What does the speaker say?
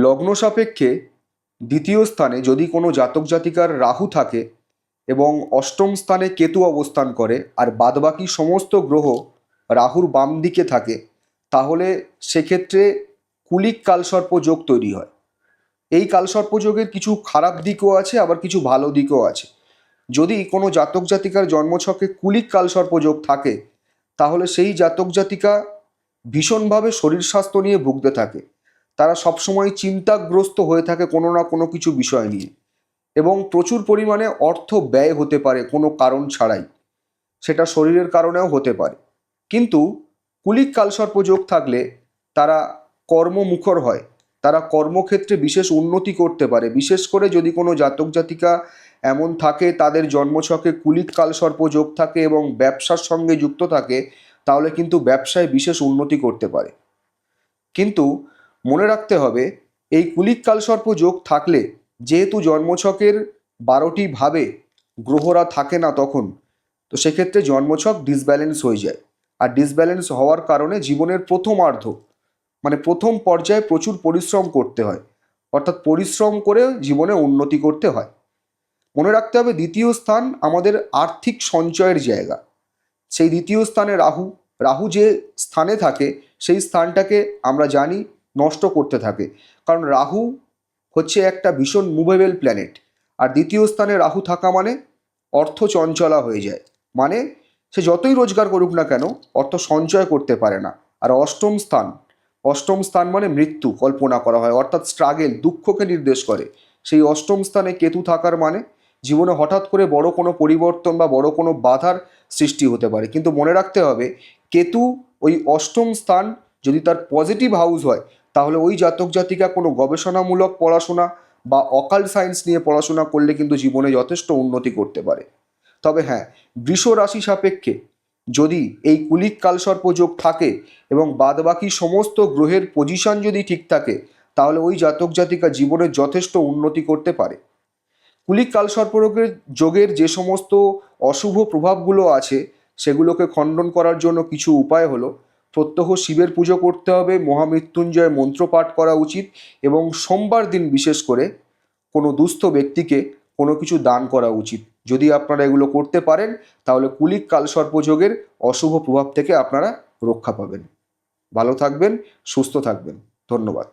লগ্ন সাপেক্ষে দ্বিতীয় স্থানে যদি কোনো জাতক জাতিকার রাহু থাকে এবং অষ্টম স্থানে কেতু অবস্থান করে আর বাদবাকি সমস্ত গ্রহ রাহুর বাম দিকে থাকে, তাহলে সেক্ষেত্রে কুলিক কালসর্প যোগ তৈরি হয়। এই কালসর্প যোগের কিছু খারাপ দিকও আছে, আবার কিছু ভালো দিকও আছে। যদি কোনো জাতক জাতিকার জন্মছকে কুলিক কালসর্প যোগ থাকে, তাহলে সেই জাতক জাতিকা ভীষণভাবে শরীর স্বাস্থ্য নিয়ে ভুগতে থাকে। তারা সবসময় চিন্তাগ্রস্ত হয়ে থাকে কোনো না কোনো কিছু বিষয় নিয়ে, এবং প্রচুর পরিমাণে অর্থ ব্যয় হতে পারে কোনো কারণ ছাড়াই, সেটা শরীরের কারণেও হতে পারে। কিন্তু কুলিক কালসর্প যোগ থাকলে তারা কর্মমুখর হয়, তারা কর্মক্ষেত্রে বিশেষ উন্নতি করতে পারে। বিশেষ করে যদি কোনো জাতক জাতিকা এমন থাকে তাদের জন্মছকে কুলিক কালসর্প যোগ থাকে এবং ব্যবসার সঙ্গে যুক্ত থাকে, তাহলে কিন্তু ব্যবসায় বিশেষ উন্নতি করতে পারে। কিন্তু মনে রাখতে হবে, এই কুলিক কালসর্প যোগ থাকলে যেহেতু জন্মছকের 12টি ভাবে গ্রহরা থাকে না তখন, তো সেক্ষেত্রে জন্মছক ডিসব্যালেন্স হয়ে যায়। আর ডিসব্যালেন্স হওয়ার কারণে জীবনের প্রথমার্ধ মানে প্রথম পর্যায়ে প্রচুর পরিশ্রম করতে হয়, অর্থাৎ পরিশ্রম করে জীবনে উন্নতি করতে হয়। মনে রাখতে হবে, দ্বিতীয় স্থান আমাদের আর্থিক সঞ্চয়ের জায়গা। সেই দ্বিতীয় স্থানে রাহু, রাহু যে স্থানে থাকে সেই স্থানটাকে আমরা জানি নষ্ট করতে থাকে, কারণ রাহু হচ্ছে একটা ভীষণ মুভেবল প্ল্যানেট। আর দ্বিতীয় স্থানে রাহু থাকা মানে অর্থ চঞ্চলা হয়ে যায়, মানে সে যতই রোজগার করুক না কেন অর্থ সঞ্চয় করতে পারে না। আর অষ্টম স্থান মানে মৃত্যু কল্পনা করা হয়, অর্থাৎ স্ট্রাগেল, দুঃখকে নির্দেশ করে। সেই অষ্টম স্থানে কেতু থাকার মানে জীবনে হঠাৎ করে বড় কোনো পরিবর্তন বা বড় কোনো বাধার সৃষ্টি হতে পারে। কিন্তু মনে রাখতে হবে, কেতু ওই অষ্টম স্থান যদি তার পজিটিভ হাউস হয়, তাহলে ওই জাতক জাতিকা কোনো গবেষণামূলক পড়াশোনা বা অকাল্ট সায়েন্স নিয়ে পড়াশোনা করলে কিন্তু জীবনে যথেষ্ট উন্নতি করতে পারে। তবে হ্যাঁ, বৃষ রাশি সাপেক্ষে যদি এই কুলিক কালসর্প যোগ থাকে এবং বাদবাকি সমস্ত গ্রহের পজিশন যদি ঠিক থাকে, তাহলে ওই জাতক জাতিকা জীবনে যথেষ্ট উন্নতি করতে পারে। কুলিক কালসর্প যোগের যে সমস্ত অশুভ প্রভাবগুলো আছে সেগুলোকে খণ্ডন করার জন্য কিছু উপায় হলো, প্রত্যহ শিবের পুজো করতে হবে, মহামৃত্যুঞ্জয় মন্ত্র পাঠ করা উচিত, এবং সোমবার দিন বিশেষ করে কোনো দুস্থ ব্যক্তিকে কোনো কিছু দান করা উচিত। যদি আপনারা এগুলো করতে পারেন, তাহলে কুলিক কালসর্প যোগের অশুভ প্রভাব থেকে আপনারা রক্ষা পাবেন। ভালো থাকবেন, সুস্থ থাকবেন। ধন্যবাদ।